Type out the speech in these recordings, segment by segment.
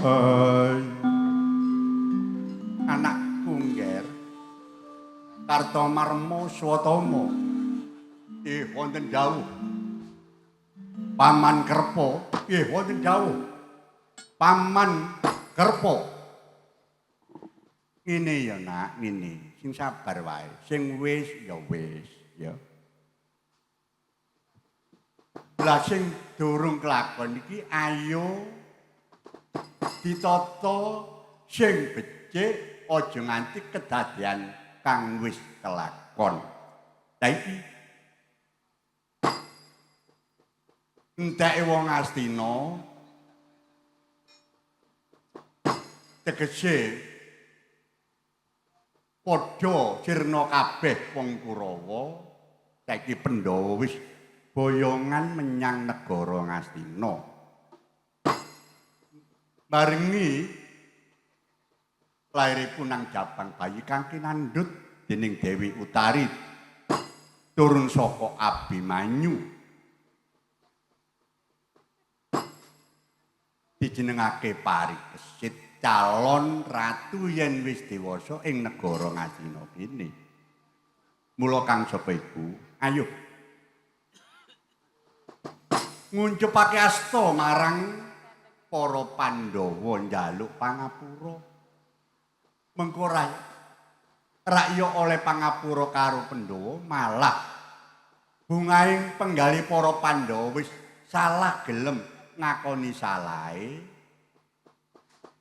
Hai anakku ngger Kartomarma Swatama wonten dawuh Paman Kerpa wonten dawuh Paman Kerpa ngene ya nak ngene sing sabar wae sing wis ya lah sing durung kelakon iki ayo ditata sing becik aja nganti kedadian kang wis kelakon. Lah iki enteke wong Astina tegese padha sirna kabeh wong Kurawa saiki Pandhawa wis boyongan menyang negara Ngastina. Barengi lairipun nang Jabang bayi kang kinandhut dening Dewi Utari turun saka Abimanyu dijenengake Parikesit calon ratu yen wis dewasa ing negara Ngastina kene. Mula kang sapa iku ayo nguncupake asta marang para Pandhawa njaluk pangapura. Mengko rakya oleh pangapura karo Pandhawa malah bungaing penggali para Pandhawa wis salah gelem ngakoni salahe.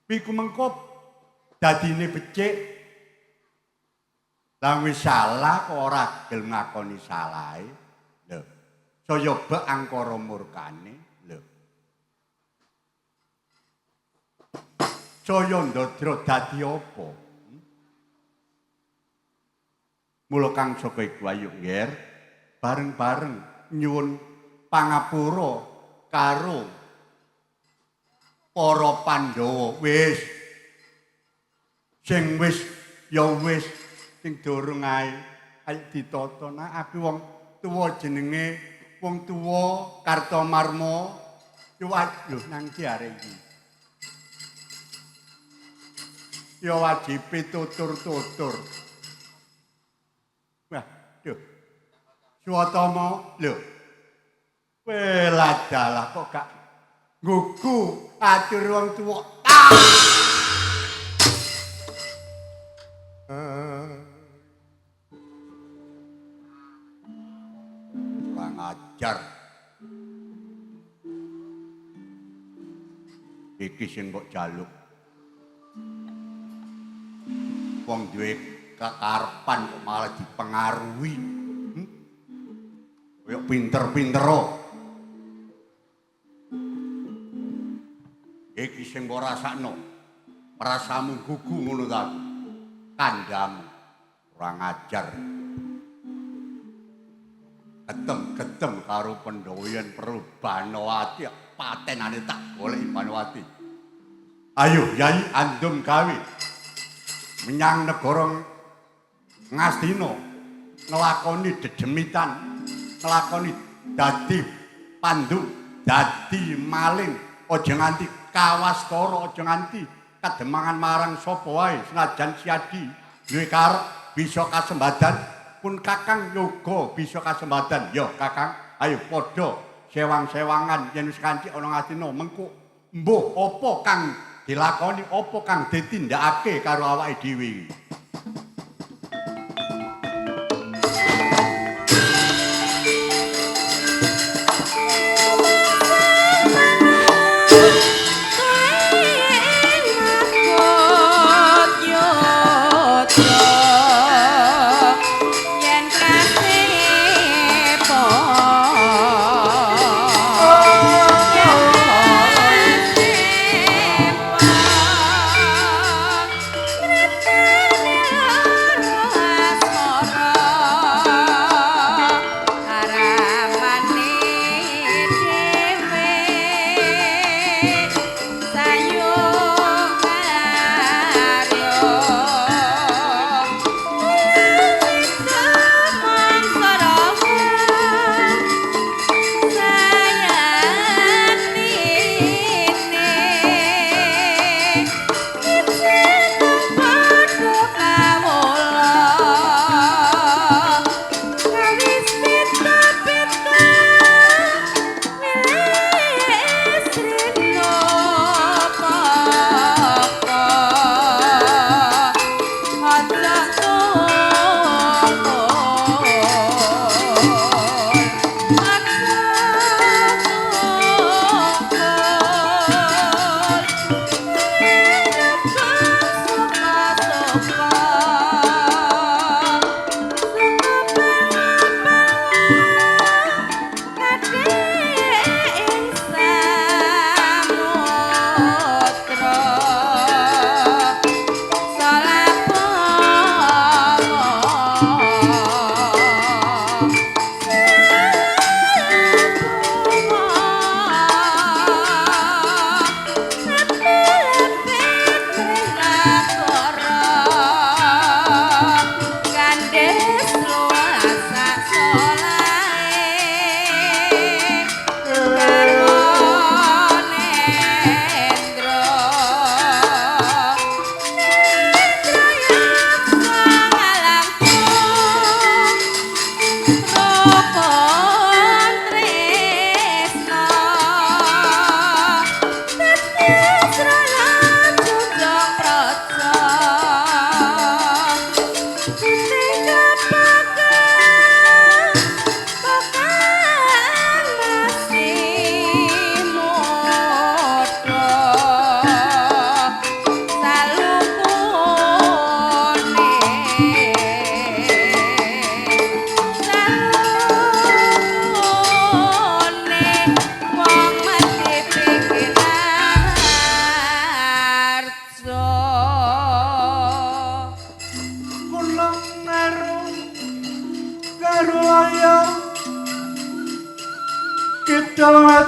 Iku mengko dadine becik lan wis salah kok ora gelem ngakoni salahe. Lho, saya bek angkara murkane. Lho. Saya ndadra dadi apa? Mula kang saka iku ayo ngger bareng-bareng nyuwun pangapura karo para Pandhawa wis sing wis ya wis sing durung ae ayo ditata nak aku wong tuwa jenenge wong tuwa Kartomarma yo lho nang diare iki yo wajibe tutur-tutur. Wah, duh. Swatama lho. Weladalah kok gak nggugu atur wong tuwa. Kurang ajar. Iki sing mbok jaluk. Wong duwe kekarepan kok malah dipengaruhi. Kayak pinter-pintero. Iki sing mbok rasakno. Rasamu gugu ngono ta. Kandamu kurang ajar. Getem-getem karo Pandhawa yen perlu Banowati patenane tak golek Banowati. Ayo Yai andum gawe menyang negara Ngastina nglakoni dedemitan, nglakoni dadi pandu, dadi maling, aja nganti kawastara, aja nganti kademangan marang sapa wae senajan siadi duwe karep bisa kasembadan pun Kakang yoga bisa kasembadan. Yo Kakang, ayo padha sewang-sewangan yen wis kanthi ana Ngastina mengko mbuh apa kang dilakoni apa kang ditindakake karo awake dhewe.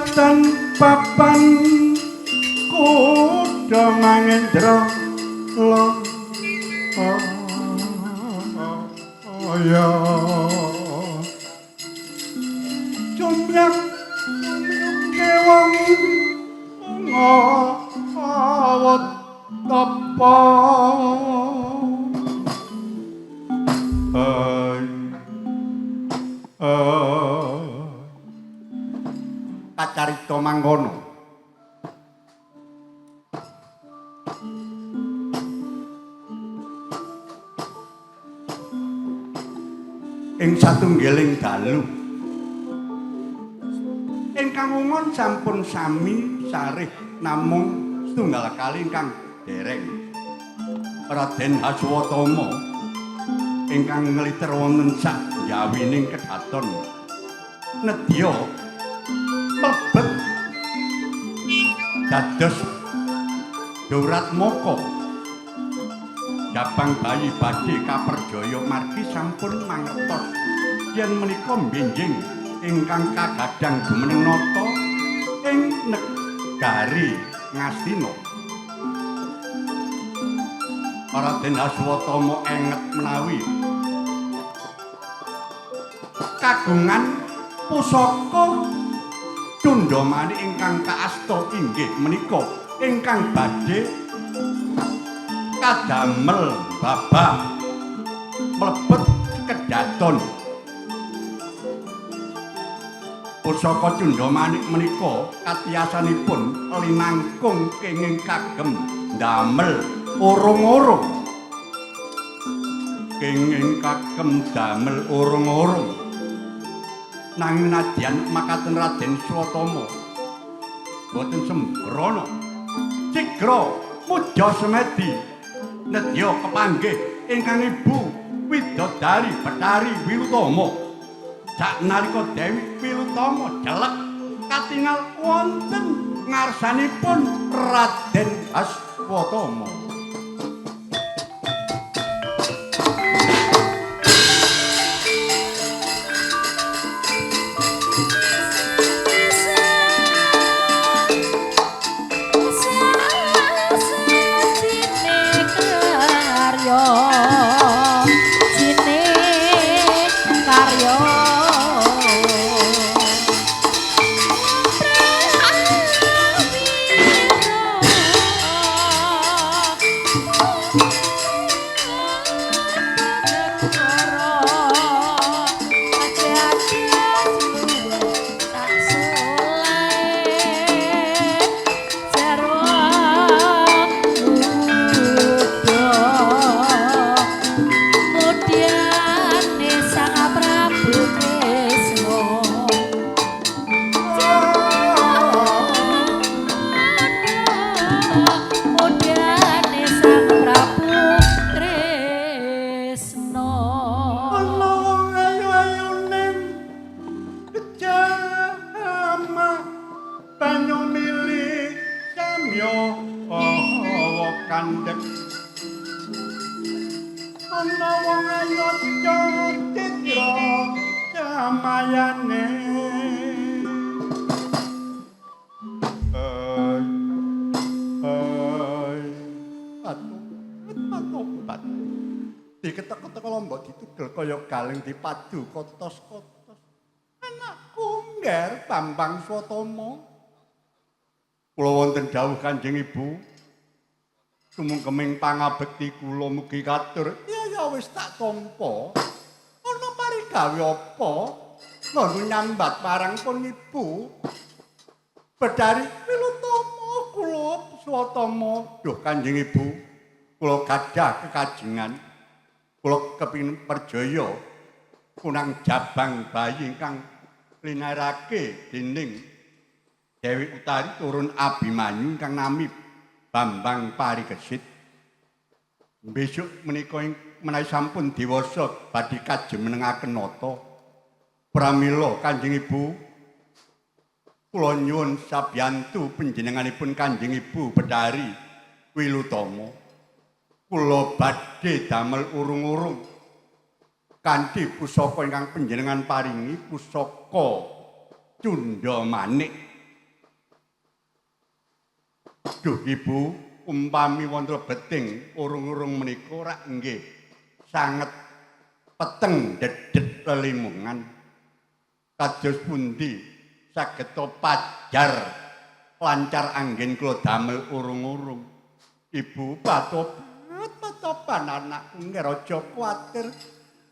wonten papan kuda mangendra lo ya jumyak kewang ngawat tapa kacarita mangkono ing satunggiling dalu ingkang umon sampun sami sarih namung setunggal kali ingkang dereng Raden Haswatama ingkang ngliter wonten sak yawining kedaton nedya mlebet dados Durat Moko Jabang bayi badhe kaperjaya margi sampun mangertos yen menika benjing ingkang kagadhang jumeneng nata ing negari Ngastina. Raden Haswatama enget menawi kagungan pusaka Cundamani ingkang kaasta inggih menika ingkang badhe kadamel babah mlebet kedaton pusaka Cundamani menika katiyasanipun linangkung kenging kagem damel urung-urung kenging kagem damel urung-urung nanging nadyan makaten Raden Swatama boten sembrono cigra muja semedi nedya kepanggih ingkang Ibu Widodari Bathari Wirutama saknalika Dewi Wirutama jelek katingal wonten ngarsanipun Raden Haswatama. Galeng dipadu kotos-kotos anakku ngger Bambang Swatama kula wonten dawuh Kanjeng Ibu sumengkeming pangabekti kula mugi katur ya wis tak tampa ana parigawe apa ngono nyambat parang pun Ibu Bathari Wirutama kula Swatama duh Kanjeng Ibu kula gadah kekajengan kula kepingin perjaya kunang jabang bayi ingkang linarake dening Dewi Utari turun Abimanyu ingkang nami Bambang Parigesit. Besok menika menawi sampun dewasa badhe kajemenengaken nata. Pramila Kanjeng Ibu kula nyuwun sabiyantu panjenenganipun Kanjeng Ibu Bathari Wirutama. Kula badhe damel urung-urung kanthi pusaka ingkang panjenengan paringi pusaka Cundamanik Duh Ibu, umpami wonten beting urung-urung menika rak nggih sanget peteng dedet lelimungan. Kados pundi saged pajar lancar anggen kula damel urung-urung. Ibu patopan anakku nggih aja kuwatir.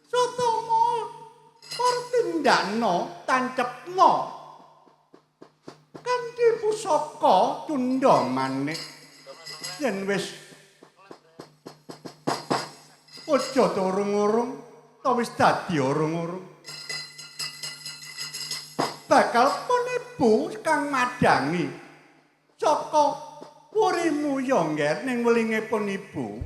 Sutama pertindakno tancepno kanthi pusaka tundha manik yen wis aja urung-urung ta wis dadi urung-urung bakal pun ibu kang madangi saka purimu ya ngger ning welingipun ibu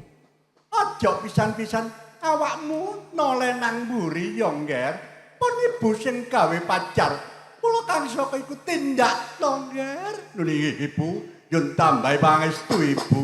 aja pisan-pisan awakmu noleh nang mburi ya ngger pun ibu sing gawe pajar kula kang saka iku tindak longger. Lho niki Ibu, yun tambahi pangestu Ibu.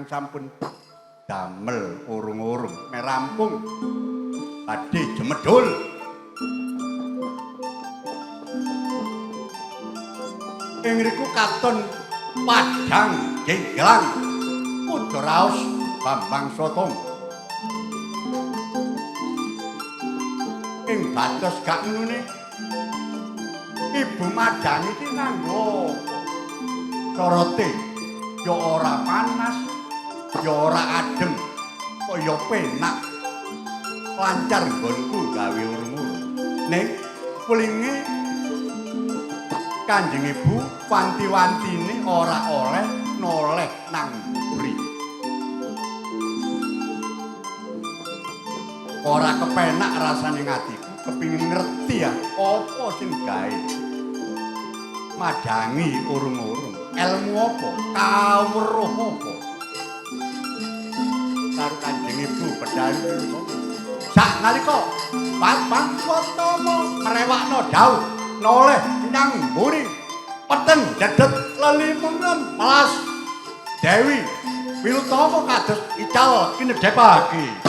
Sampun damel urung-urung merampung badhe jemedhul ing riku katon padhang jenggelang putra raos Bambang Sotong ing batos gak ngene Ibu madangi iki nganggo corote ya ora panas ya ora adem kaya penak lancar nggonku gawe urung-urung ning kulinge Kanjeng Ibu wanti-wantine ora oleh noleh nang mburi ora kepenak rasane atiku kepingin ngerti ya apa sing gawe madangi urung-urung ilmu apa kawruh apa karo Kanjeng Ibu pedhalu sak nalika Bambang Swatama merewakno dawuh noleh nang mburi peteng dedet lelimungan melas Dewi Wilutama kados ical kinedhepake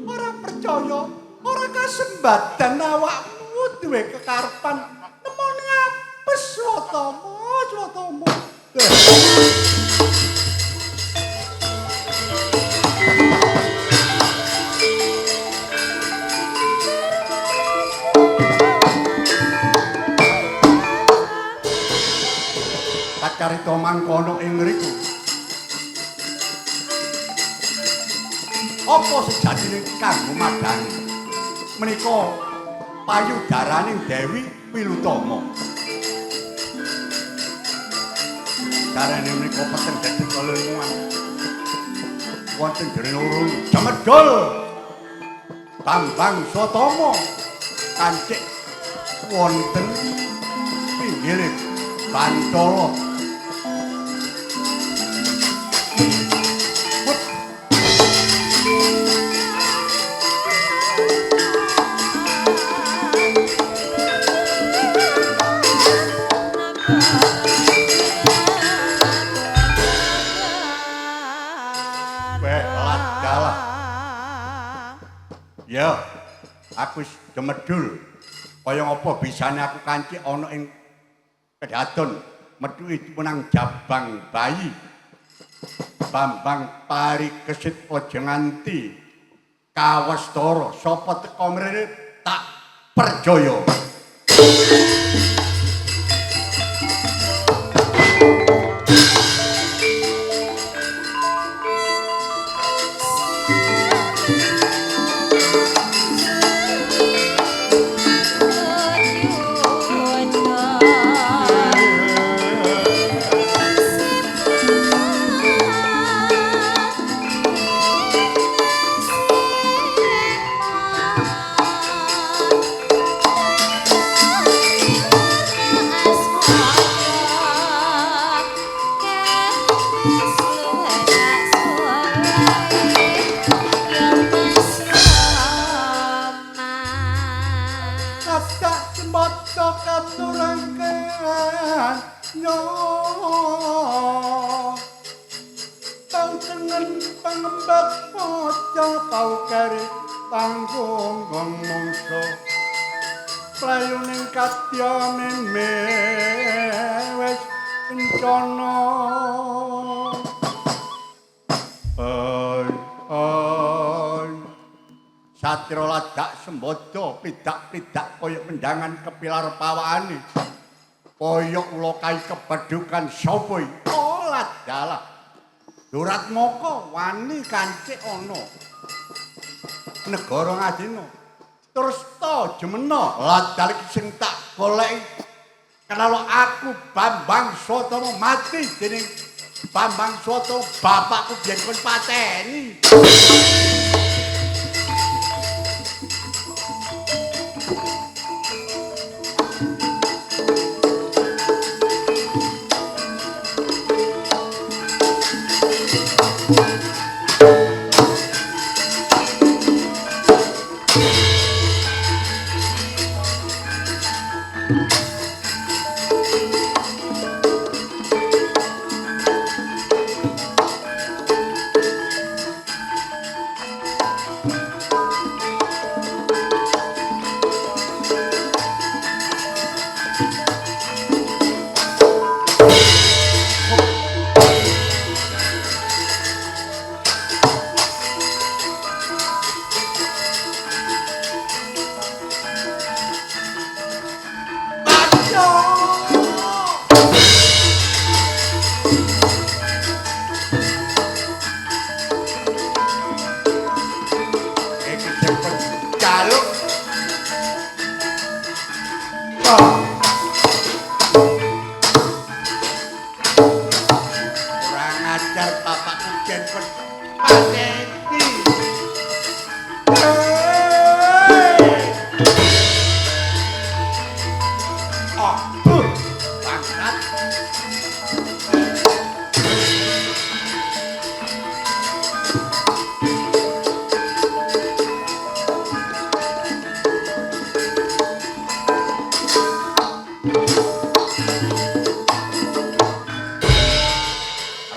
ora percaya, ora kasembadan awakmu duwe kekarepan nemoni apes Swatama. Kacarita mangkono ing ngriku. Apa sejatine kanggo madhangi menika payudaraning Dewi Pilutama. Carane menika peten dadi kalelungan. Wonten jroning urung Jamedul Bambang Swatama kancik wonten pinggire Bantala. Ya, aku wis demedul. Kaya ngapa bisane aku kancik ana ing kedadon metuki menang jabang bayi. Bambang Parikesit aja nganti kawestara sapa teka mrene tak perjaya. Satira ladak sembodo pidak-pidak kaya mendangan kepilar pawakane. Kaya ula kai kebedukan sapa iki? Oh ladalah. Durat moko wani kancik ana. Negara Ngadina. Terus to jemena ladal iki sing tak goleki. Kalau aku Bambang Swatama mati dening Bambang Swatama bapakku biyen kon pateni.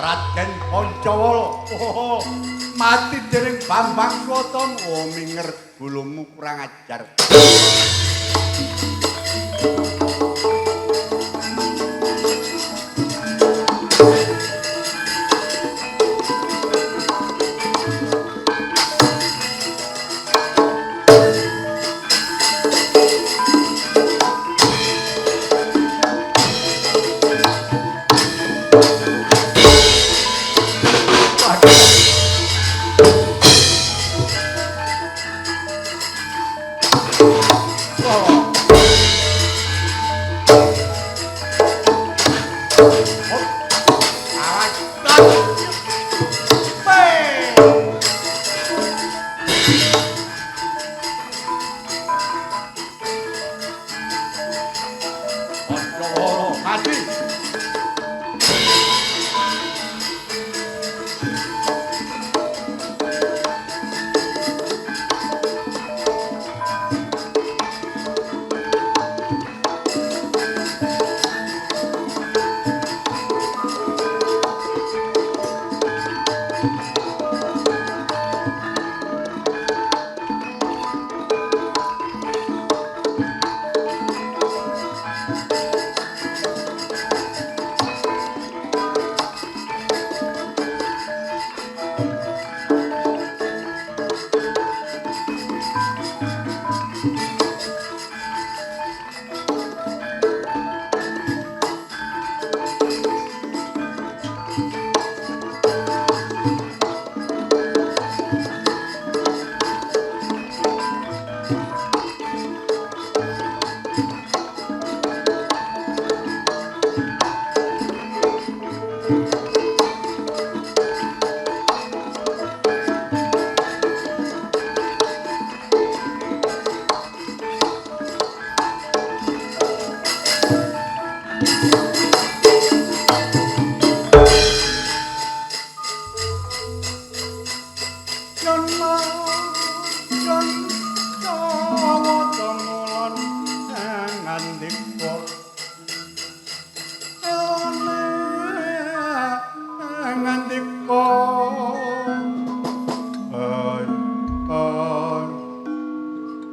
Raden Pancawala mati dening Bambang Swatama minger gulumu kurang ajar.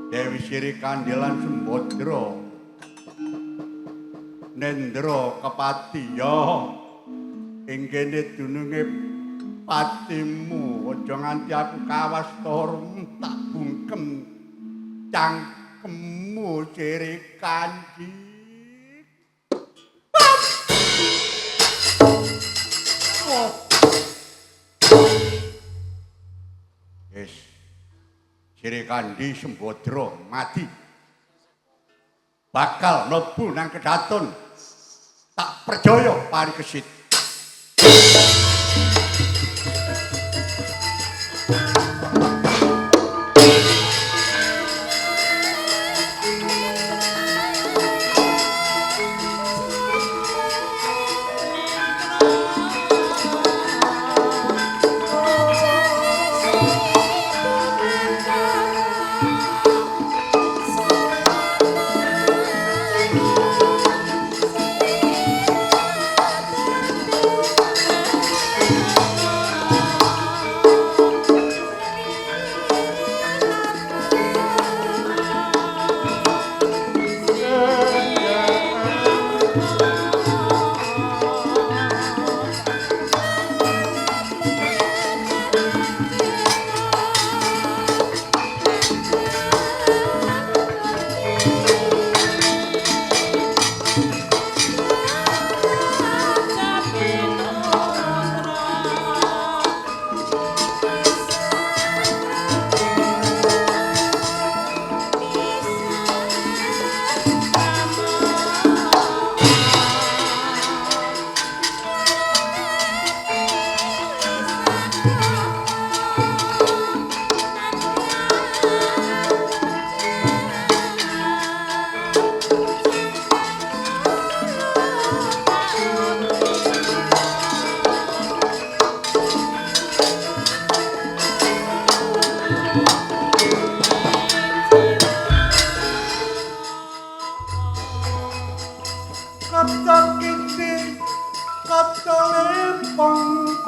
Dewi Siri Kandilan Sembodra Nendra kepatiya ing kene dununge patimu aja nganti aku kawastor tak bungkem cangkemmu Siri Kandi. Yes. Siri Kandi Sembodra mati. Bakal mlebu nang kedaton. Tak percaya parikesit.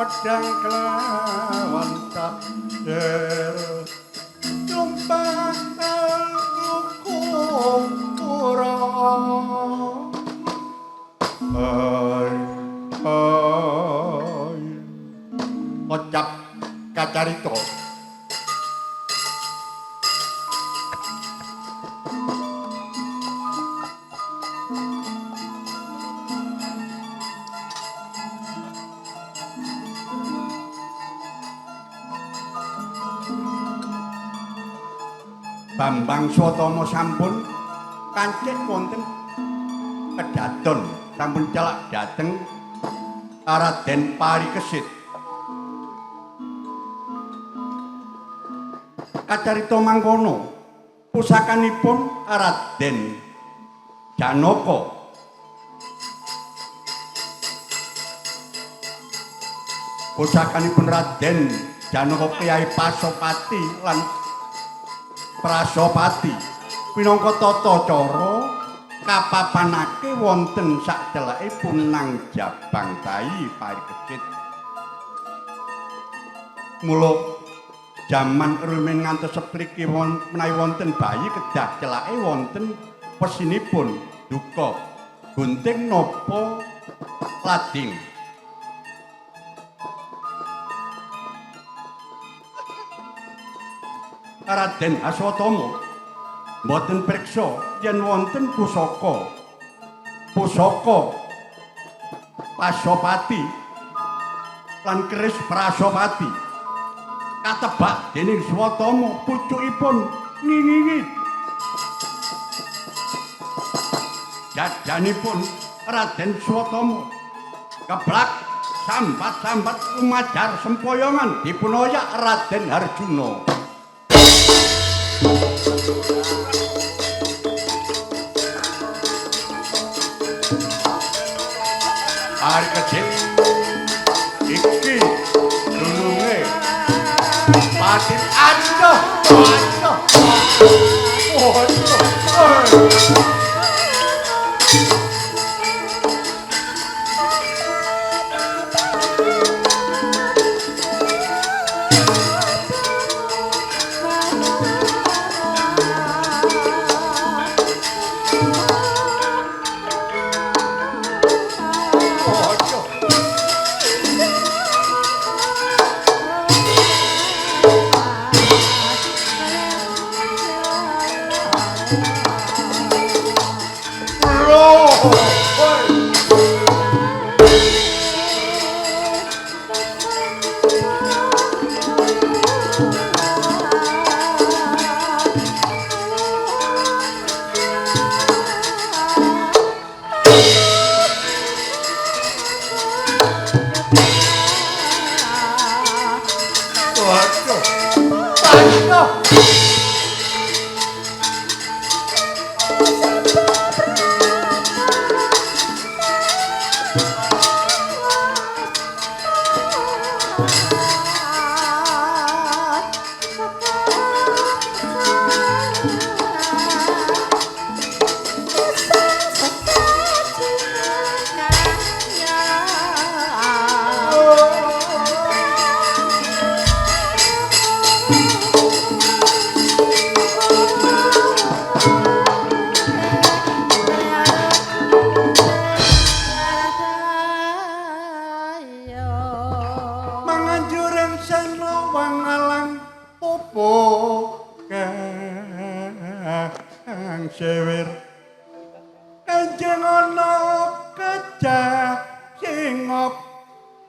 Pedang kelawan yer tumpah ora ai kocap kacarita Bambang Swatama sampun kancik wonten kedaton sampun celak dhateng Raden Parikesit. Kacarita mangkono pusakanipun Raden Janaka pusakanipun Raden Janaka Kyai Pasopati lan Prasopati pinangka tata cara kapapanake wonten sakcelake punang Jabang Bayi Parikesit. Mula jaman rumiyin ngantos sepriki menawi wonten bayi kedah celake wonten pesinipun duka gunting napa lading. Raden Aswatama mboten priksa yen wonten pusaka Pasopati lan keris Prasopati katebak dening Swatama pucukipun ngingingit. Jajanipun Raden Swatama keblak sambat-sambat lumajar sempoyongan dipunoyak Raden Harjuna. Parikesit iki dununge Patin aduh. Sewer kanjeng ana kecah singop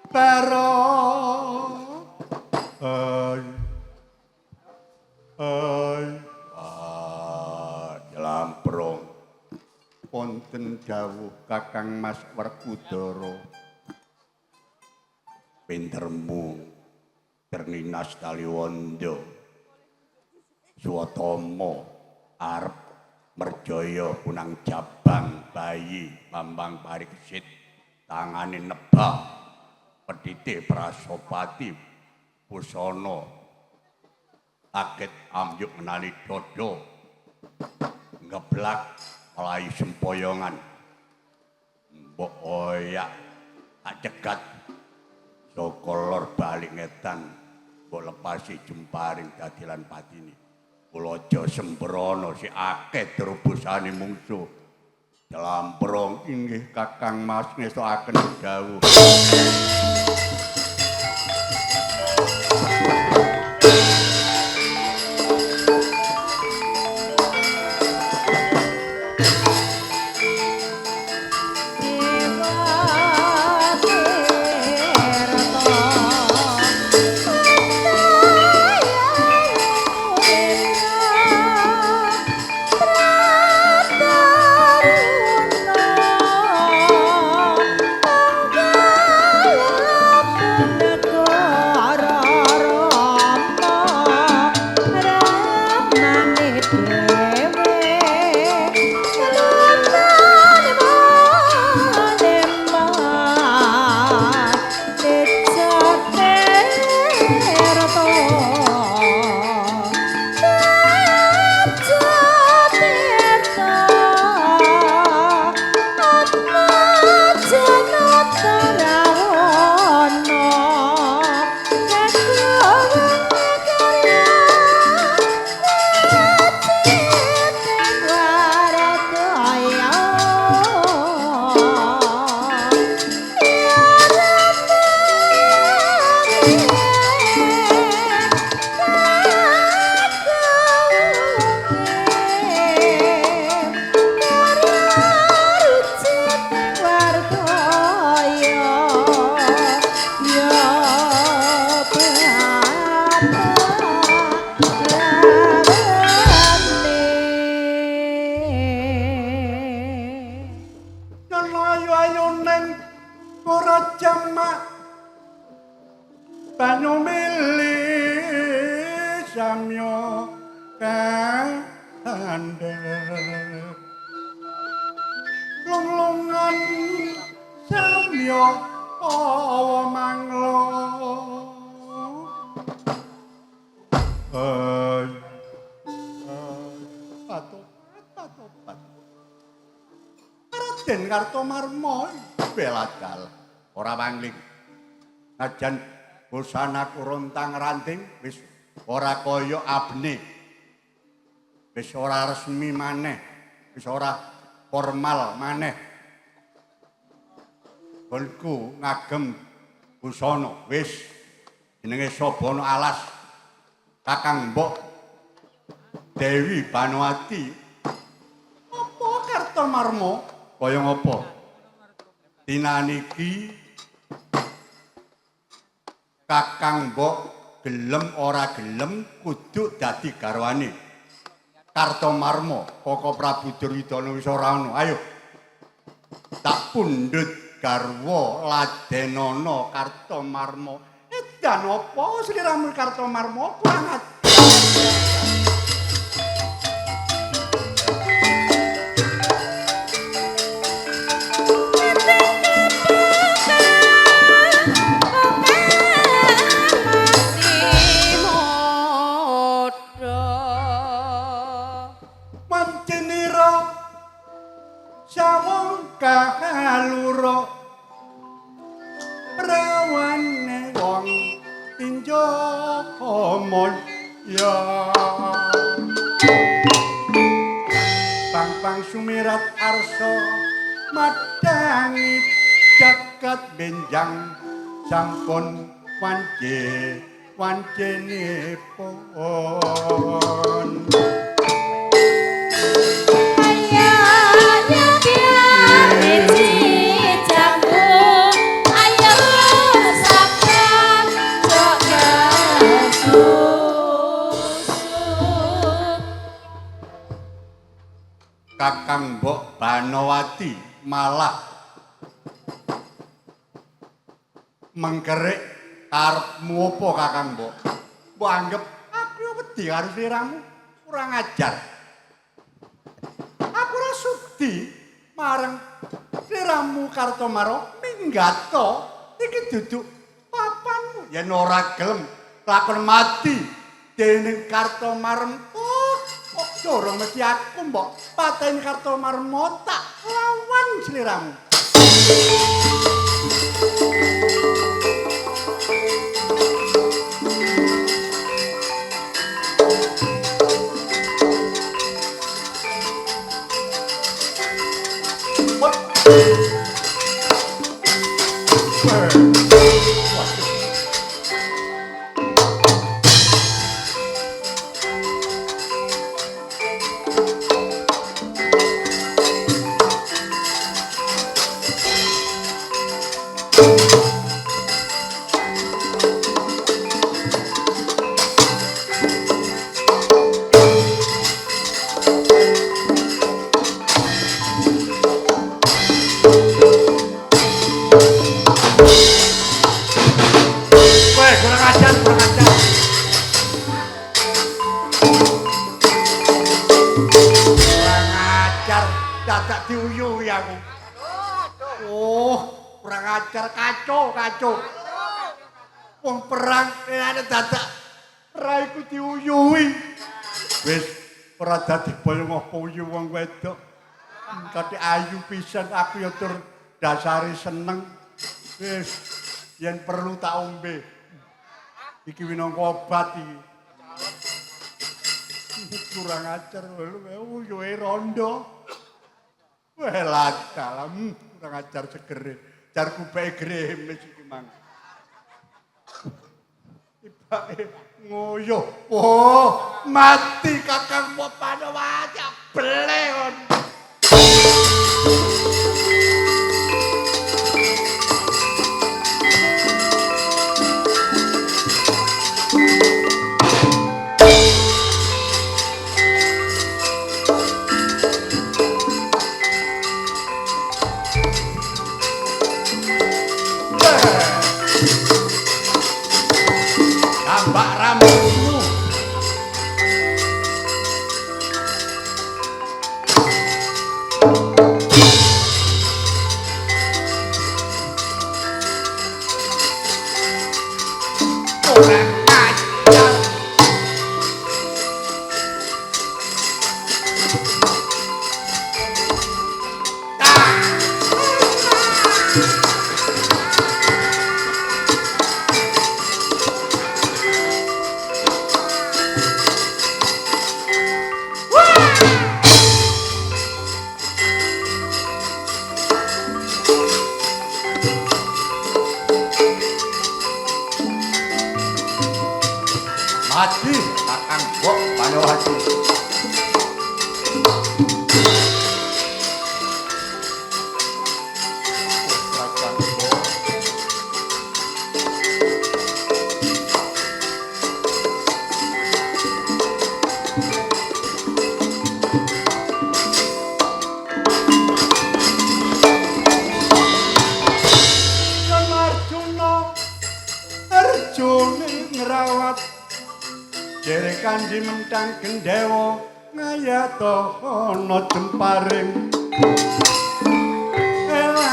baro Jelamprong wonten dawuh Kakang Mas Werkudara pintermu Terninas Kaliwondo Swatama arep merjaya punang Jabang Bayi Bambang Parikesit tangane nebak pedhite Prasopati busana aget ambyuk menali dodo ngeblak mulai sempoyongan mbok oyak tak cegat saka lor balik ngetan mbok lepasi jemparing dadi lan patine. Kula aja sembrono si akeh drobosane mungsuh. Lamprong inggih Kakang Mas ngestokaken dawuh. Raden Kartomarma beladal ora wangling. Najan busanaku rontang ranting wis ora kaya abne. Wis ora resmi maneh, wis ora formal maneh. Konku ngagem busana wis jenenge Sabana Alas. Kakang Mbok Dewi Banowati. Apa Kartomarma? Kaya ngapa? Dinaniki Kakang Mbok gelem ora gelem kudu dadi garwane Kartomarma. Koko Prabu Duryudana wis ora ana. Ayo. Tak pundhut garwa ladenana Kartomarma. Edan apa sliramu Kartomarma kurang ajar. Kaluro prawane wong tinjo moya pang sumirat arsa madangi jagat benjang sampun wancenipun Kakang Mbok Banowati malah mengkerik karepmu apa Kakang Mbok? Mbok anggap aku wedi karo sliramu kurang ajar. Aku ora sudi marang sliramu Kartomarma minggato iki duduk papanmu yen ora gelem lakon mati dening Kartomarma. Dorong mesti aku mbok pateni Kartomarma tak lawan sliramu. dadak diuyuhi aku. Oh, kurang ajar kacau. Wong perang ana dadak raiku diuyuhi. Wis ora dadi boyo ngopo uyu wong wedok. Kate ayu pisan aku ya tur dasare seneng. Wis yen perlu tak ombe. Iki minangka obat iki. Kurang ajar uyuhe rondo. Welah dalam kurang ajar segere. Jar kubeke gremes iki mang. Ibake nguyuh. Oh, mati Kakang Panowati bleon. Mbak rambutmu kurang ajar. Mati Kakang Panowati. Arjuna ngrawat jere kanthi mentang gendewa ngayata ana jemparing ela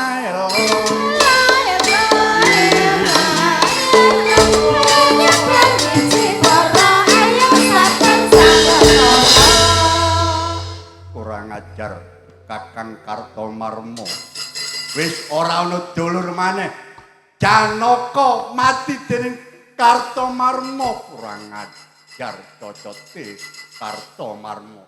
kurang ajar Kakang Kartomarma. Wis ora ana dulur maneh. Janaka mati dening Kartomarma. Kurang ajar cocote Kartomarma.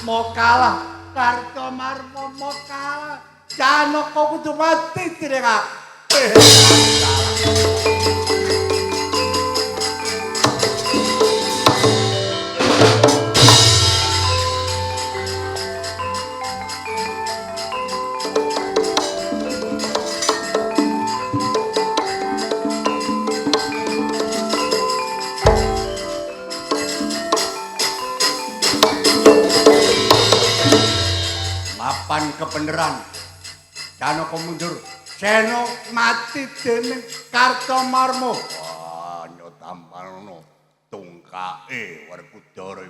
Mau kalah Kartomarma mau kalah Janaka kudu mati dening kabeh. Mapan kebenaran Janaka mundur Seno mati dening Kartomarma. Wah nyotampalno tungkae Werkudara.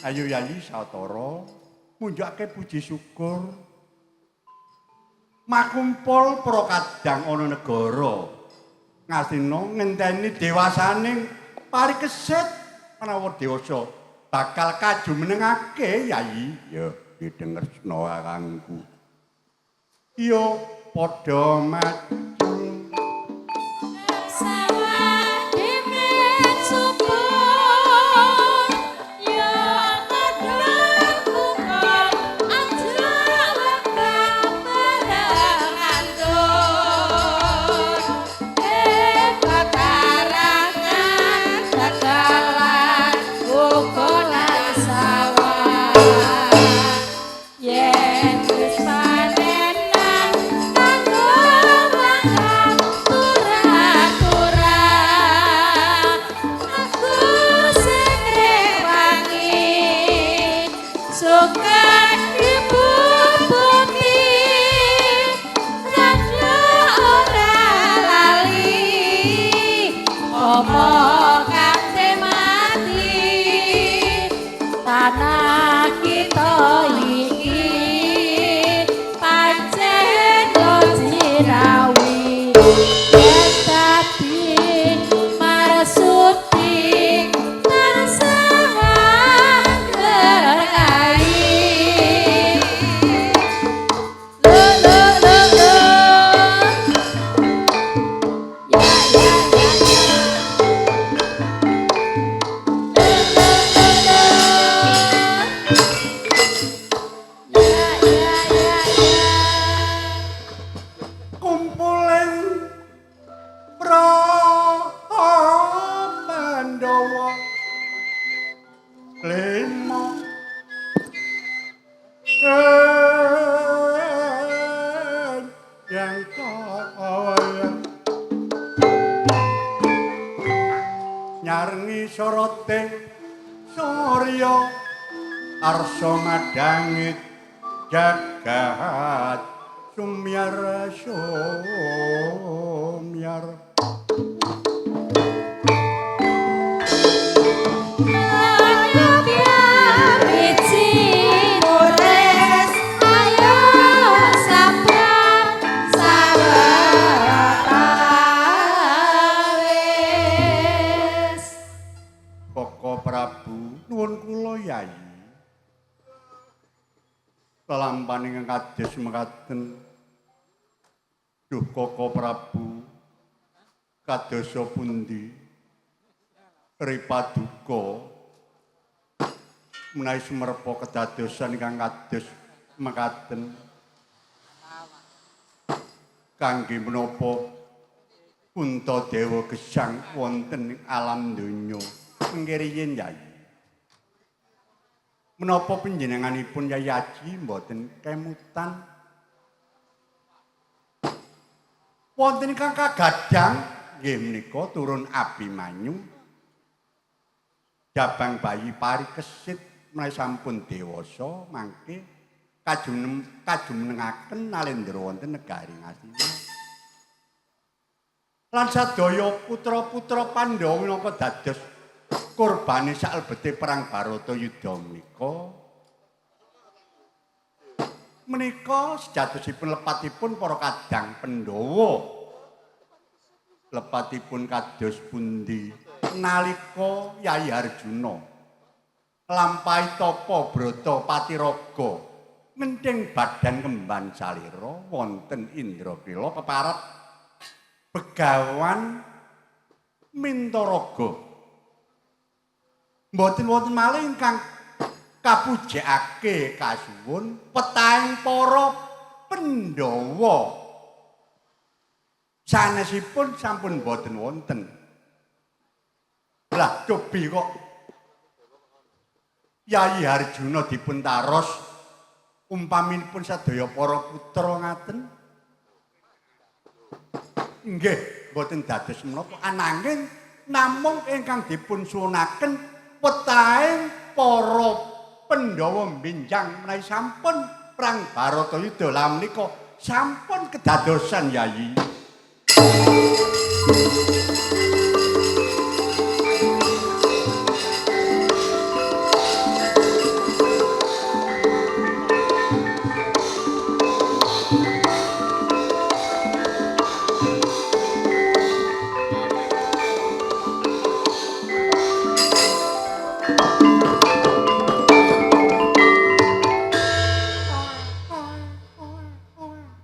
Ayo Yayi Sawetara munjake puji syukur makumpul para kadang ana negara ngasina ngenteni dewasaning parikesit menawa dewasa bakal kajumenengake Yayi ya didengersna kakangku iya padha maju nyarengi soroting surya arsa madangit jagat sumyar sumyar Kelampaning kados mekaten Duh Koko Prabu kadosa pundi ripaduka menawi sumerpa kedadosan ingkang kados mekaten kangge menapa Kuntadewa gesang wonten ing alam donya. Mengke riyin Yayi. Menapa panjenenganipun Yai Aji mboten kemutan? Wonten ingkang kagadhang nggih menika turun Abimanyu. Jabang bayi parikesit menawi sampun dewasa mangke kajumenengaken Nalendra wonten negari Ngastina. Lan sadaya putra-putra Pandhawa minangka dados kurbane salebete perang Baratayuda menika sejatosipun lepatipun para kadang Pandhawa. Lepatipun kados pundi nalika Yai Arjuna lampahi tapa brata Patiraga ngenthing badan kemban salira wonten Indrakila peparat Begawan Mintaraga. Mboten wonten malih ingkang kapujekake kasuwun petahing para Pandhawa. Sanesipun sampun mboten wonten. Lah cobi kok Yai Arjuna dipun taros umpaminipun sadaya para putra ngaten. Nggih, mboten dados menapa ananging namung ingkang dipun suwunaken petahing para Pandhawa benjang menawi sampun perang Baratayuda lah menika sampun kedadosan Yai.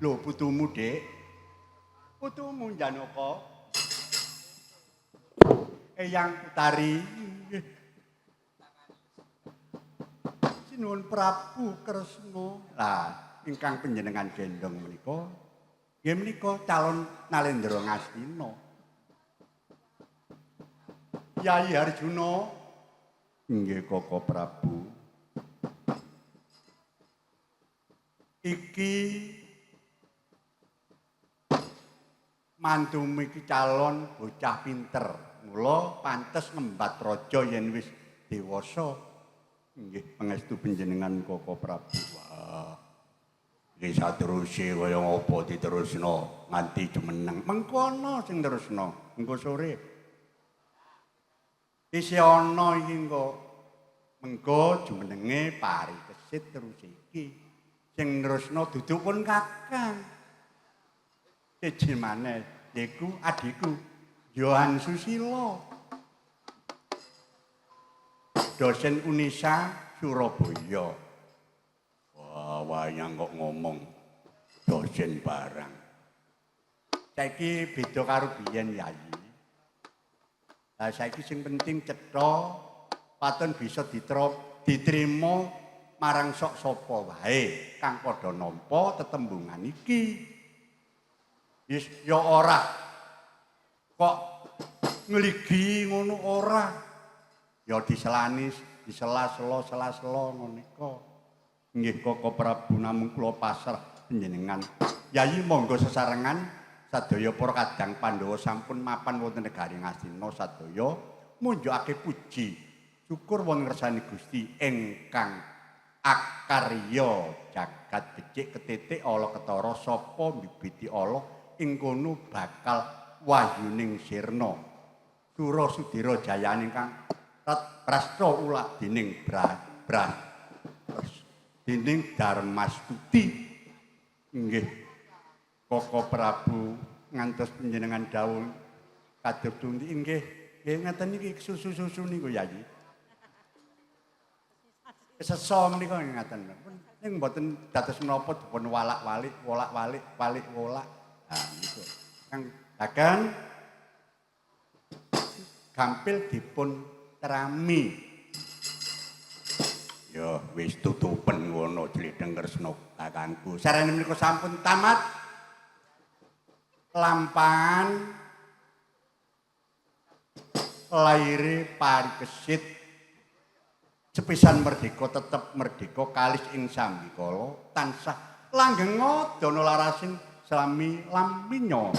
Lho putumu, Dik. Putumu Janaka. Eyang Utari. Sinuwun Prabu Kresna. Lah, ingkang panjenengan gendong menika nggih menika calon Nalendra Ngastina. Yai Arjuna. Nggih Koko Prabu. Iki mantum iki calon bocah pinter. Mula pantes ngembat raja yen wis dewasa. Nggih pangestu panjenengan Koko Prabu. Wah. Iki sateruse kaya ngapa diterusno nganti jumeneng. Mengko ana sing terusno, engko sore. Isih ana iki engko. Mengko jumenenge parikesit terus iki. Sing nerusno dudukun Kakang. Siji maneh yaiku adikku Yohan Susilo. Dosen Unisa Surabaya. Wah, wayang kok ngomong dosen barang. Saiki beda karo biyen Yai. Lah saiki sing penting cetha paton bisa diterima marang sok sapa wae kang padha nampa tetembungan iki. Wis ya ora kok ngligi ngono ora. Ya diselani disela-sela ngono nika. Nggih Koko Prabu namung kula pasrah panjenengan. Yayi monggo sesarengan sadaya para kadang Pandhawa sampun mapan wonten negari Ngastina sadaya munjukake puji syukur wonten ngersani Gusti ingkang akarya jagat becik ketitik ala ketara sapa mbibiti ala ing kono bakal wahyuning sirna Sura Sudira jayaning kang prasta ulah dening dening Darmastuti. Nggih Koko Prabu ngantos panjenengan dawuh kados pundi nggih ngaten iki susu-susu niku Yayi. Sesa menika ngaten. Ning mboten dados menapa dipun walak-walik, wolak-walik, wolak. Nah niku. Kang Dagang gampil dipun terami. Ya wis tutupen ngono Jlidheng Kresna kakangku. Sarene menika sampun tamat. Lampahan laire parikesit sepisan merdeka tetep merdeka kalis ing sambikala tansah langgeng dono larasing sami lampinya